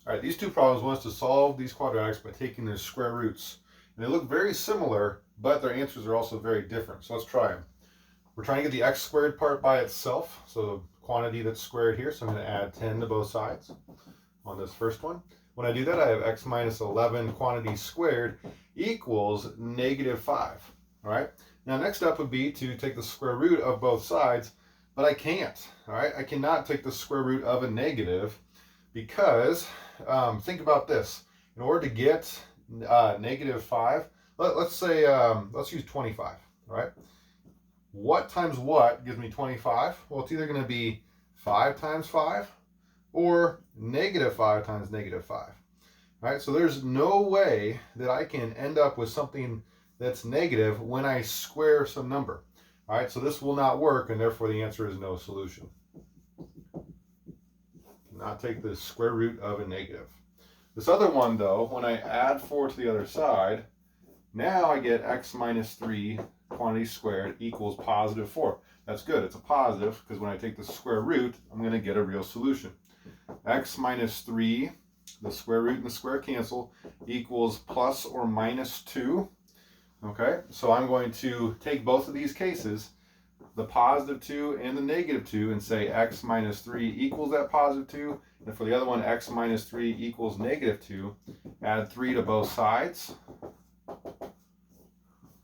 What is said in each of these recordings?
All right, these two problems want us to solve these quadratics by taking their square roots. And they look very similar, but their answers are also very different. So let's try them. We're trying to get the x squared part by itself, so the quantity that's squared here. So I'm going to add 10 to both sides on this first one. When I do that, I have x minus 11 quantity squared equals negative 5. All right. Now, next up would be to take the square root of both sides, but I can't. All right. I cannot take the square root of a negative because think about this. In order to get negative 5, let's say, let's use 25. All right. What times what gives me 25? Well, it's either going to be 5 times 5 or negative 5 times negative 5. All right, so there's no way that I can end up with something that's negative when I square some number. All right, so this will not work, and therefore the answer is no solution. Not take the square root of a negative. This other one, though, when I add 4 to the other side, now I get x minus 3 quantity squared equals positive 4. That's good. It's a positive because when I take the square root, I'm going to get a real solution. X minus 3, the square root and the square cancel, equals plus or minus 2. Okay, so I'm going to take both of these cases, the positive 2 and the negative 2, and say x minus 3 equals that positive 2. And for the other one, x minus 3 equals negative 2. Add 3 to both sides.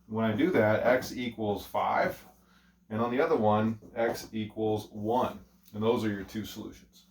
When I do that, x equals 5. And on the other one, x equals 1. And those are your two solutions.